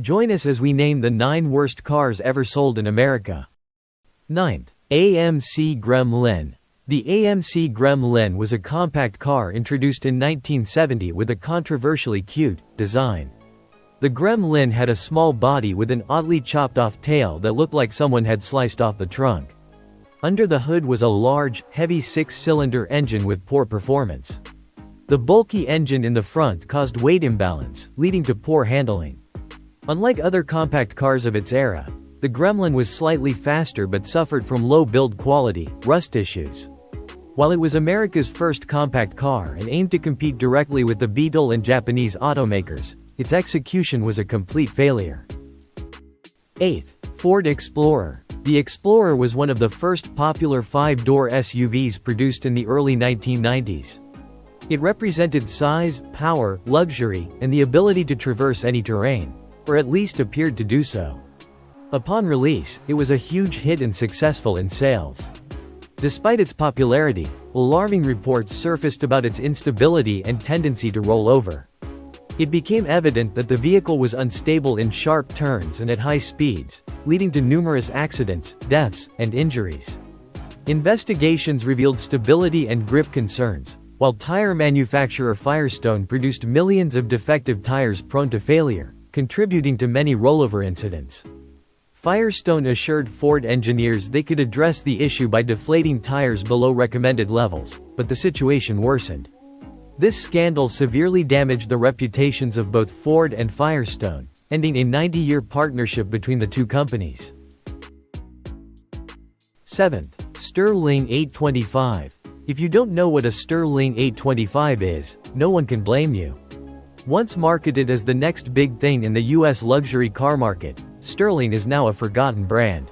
Join us as we name the 9 worst cars ever sold in America. 9th. AMC Gremlin. The AMC Gremlin was a compact car introduced in 1970 with a controversially cute design. The Gremlin had a small body with an oddly chopped-off tail that looked like someone had sliced off the trunk. Under the hood was a large, heavy 6-cylinder engine with poor performance. The bulky engine in the front caused weight imbalance, leading to poor handling. Unlike other compact cars of its era, the Gremlin was slightly faster but suffered from low build quality, rust issues. While it was America's first compact car and aimed to compete directly with the Beetle and Japanese automakers, its execution was a complete failure. 8th. Ford Explorer. The Explorer was one of the first popular 5-door SUVs produced in the early 1990s. It represented size, power, luxury, and the ability to traverse any terrain, or at least appeared to do so. Upon release, it was a huge hit and successful in sales. Despite its popularity, alarming reports surfaced about its instability and tendency to roll over. It became evident that the vehicle was unstable in sharp turns and at high speeds, leading to numerous accidents, deaths, and injuries. Investigations revealed stability and grip concerns, while tire manufacturer Firestone produced millions of defective tires prone to failure, contributing to many rollover incidents. Firestone assured Ford engineers they could address the issue by deflating tires below recommended levels, but the situation worsened. This scandal severely damaged the reputations of both Ford and Firestone, ending a 90-year partnership between the two companies. 7th. Sterling 825. If you don't know what a Sterling 825 is, no one can blame you. Once marketed as the next big thing in the US luxury car market, Sterling is now a forgotten brand.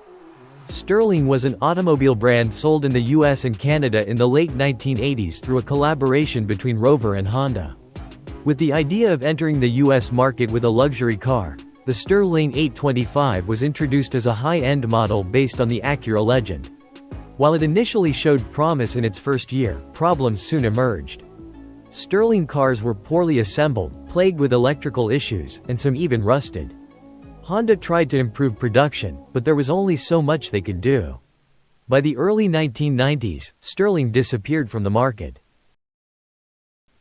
Sterling was an automobile brand sold in the US and Canada in the late 1980s through a collaboration between Rover and Honda. With the idea of entering the US market with a luxury car, the Sterling 825 was introduced as a high-end model based on the Acura Legend. While it initially showed promise in its first year, problems soon emerged. Sterling cars were poorly assembled, plagued with electrical issues, and some even rusted. Honda tried to improve production, but there was only so much they could do. By the early 1990s, Sterling disappeared from the market.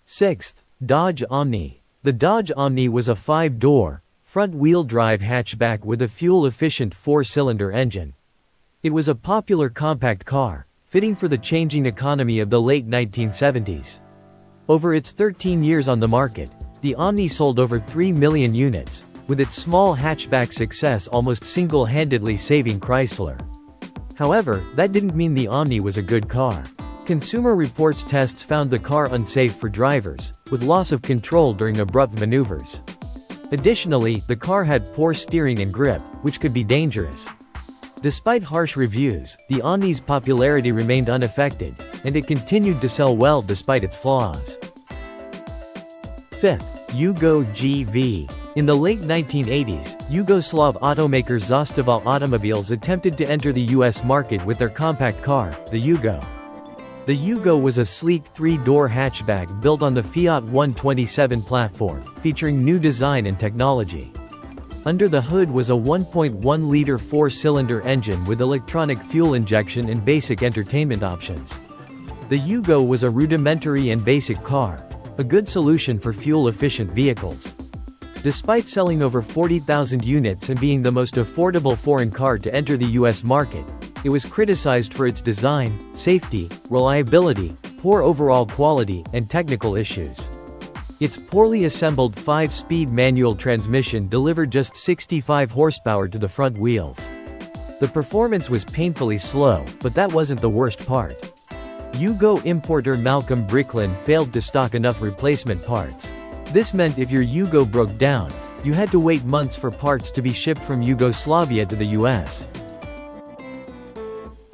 6th. Dodge Omni. The Dodge Omni was a 5-door, front-wheel drive hatchback with a fuel-efficient 4-cylinder engine. It was a popular compact car, fitting for the changing economy of the late 1970s. Over its 13 years on the market, the Omni sold over 3 million units, with its small hatchback success almost single-handedly saving Chrysler. However, that didn't mean the Omni was a good car. Consumer Reports tests found the car unsafe for drivers, with loss of control during abrupt maneuvers. Additionally, the car had poor steering and grip, which could be dangerous. Despite harsh reviews, the Omni's popularity remained unaffected, and it continued to sell well despite its flaws. 5th. Yugo GV. In the late 1980s, Yugoslav automaker Zastaval Automobiles attempted to enter the US market with their compact car, the Yugo. The Yugo was a sleek 3-door hatchback built on the Fiat 127 platform, featuring new design and technology. Under the hood was a 1.1-liter 4-cylinder engine with electronic fuel injection and basic entertainment options. The Yugo was a rudimentary and basic car, a good solution for fuel-efficient vehicles. Despite selling over 40,000 units and being the most affordable foreign car to enter the US market, it was criticized for its design, safety, reliability, poor overall quality, and technical issues. Its poorly assembled 5-speed manual transmission delivered just 65 horsepower to the front wheels. The performance was painfully slow, but that wasn't the worst part. Yugo importer Malcolm Bricklin failed to stock enough replacement parts. This meant if your Yugo broke down, you had to wait months for parts to be shipped from Yugoslavia to the US.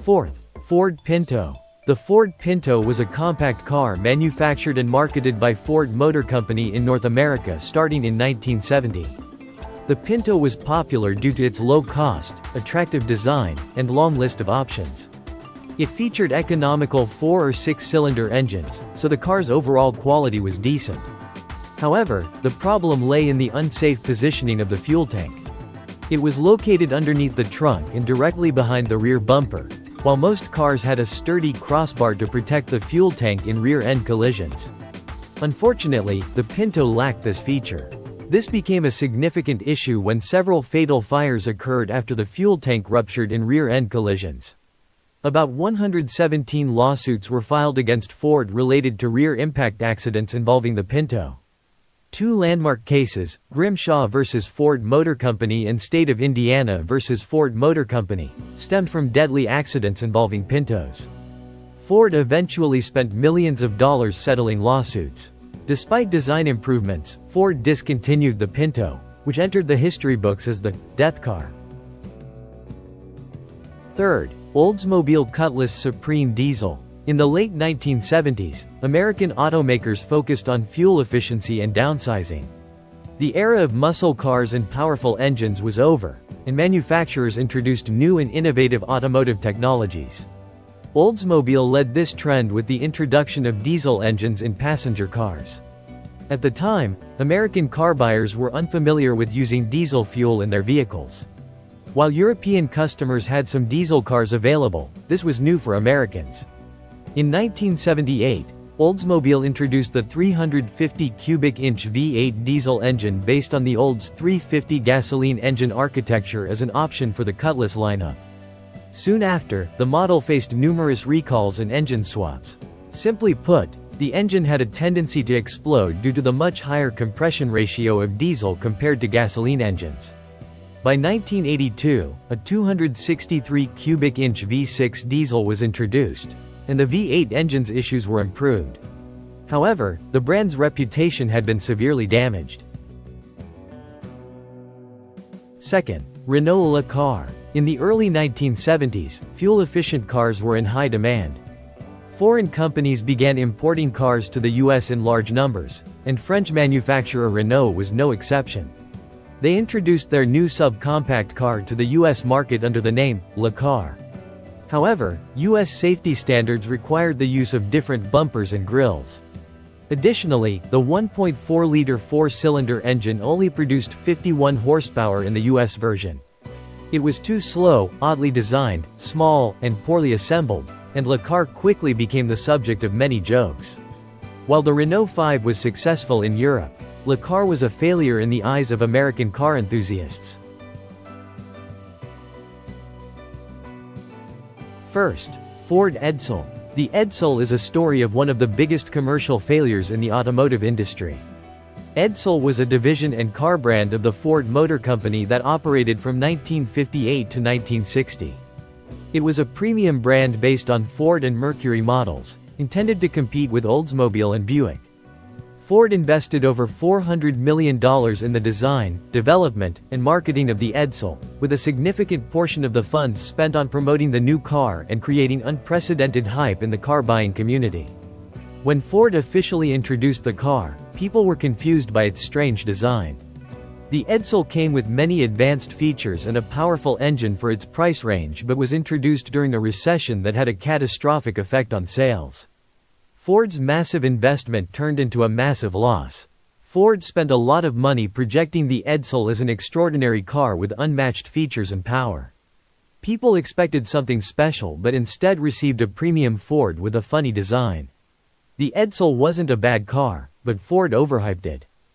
4th. Ford Pinto. The Ford Pinto was a compact car manufactured and marketed by Ford Motor Company in North America starting in 1970. The Pinto was popular due to its low cost, attractive design, and long list of options. It featured economical 4- or 6-cylinder engines, so the car's overall quality was decent. However, the problem lay in the unsafe positioning of the fuel tank. It was located underneath the trunk and directly behind the rear bumper, while most cars had a sturdy crossbar to protect the fuel tank in rear-end collisions. Unfortunately, the Pinto lacked this feature. This became a significant issue when several fatal fires occurred after the fuel tank ruptured in rear-end collisions. About 117 lawsuits were filed against Ford related to rear impact accidents involving the Pinto. Two landmark cases, Grimshaw v. Ford Motor Company and State of Indiana v. Ford Motor Company, stemmed from deadly accidents involving Pintos. Ford eventually spent millions of dollars settling lawsuits. Despite design improvements, Ford discontinued the Pinto, which entered the history books as the death car. Third, Oldsmobile Cutlass Supreme Diesel. In the late 1970s, American automakers focused on fuel efficiency and downsizing. The era of muscle cars and powerful engines was over, and manufacturers introduced new and innovative automotive technologies. Oldsmobile led this trend with the introduction of diesel engines in passenger cars. At the time, American car buyers were unfamiliar with using diesel fuel in their vehicles. While European customers had some diesel cars available, this was new for Americans. In 1978, Oldsmobile introduced the 350 cubic inch V8 diesel engine based on the Olds 350 gasoline engine architecture as an option for the Cutlass lineup. Soon after, the model faced numerous recalls and engine swaps. Simply put, the engine had a tendency to explode due to the much higher compression ratio of diesel compared to gasoline engines. By 1982, a 263 cubic inch V6 diesel was introduced, and the V8 engine's issues were improved. However, the brand's reputation had been severely damaged. Second, Renault Le Car. In the early 1970s, fuel-efficient cars were in high demand. Foreign companies began importing cars to the US in large numbers, and French manufacturer Renault was no exception. They introduced their new subcompact car to the US market under the name Le Car. However, US safety standards required the use of different bumpers and grills. Additionally, the 1.4-liter four-cylinder engine only produced 51 horsepower in the US version. It was too slow, oddly designed, small, and poorly assembled, and Le Car quickly became the subject of many jokes. While the Renault 5 was successful in Europe, Le Car was a failure in the eyes of American car enthusiasts. First, Ford Edsel. The Edsel is a story of one of the biggest commercial failures in the automotive industry. Edsel was a division and car brand of the Ford Motor Company that operated from 1958 to 1960. It was a premium brand based on Ford and Mercury models, intended to compete with Oldsmobile and Buick. Ford invested over $400 million in the design, development, and marketing of the Edsel, with a significant portion of the funds spent on promoting the new car and creating unprecedented hype in the car-buying community. When Ford officially introduced the car, people were confused by its strange design. The Edsel came with many advanced features and a powerful engine for its price range but was introduced during a recession that had a catastrophic effect on sales. Ford's massive investment turned into a massive loss. Ford spent a lot of money projecting the Edsel as an extraordinary car with unmatched features and power. People expected something special but instead received a premium Ford with a funny design. The Edsel wasn't a bad car, but Ford overhyped it.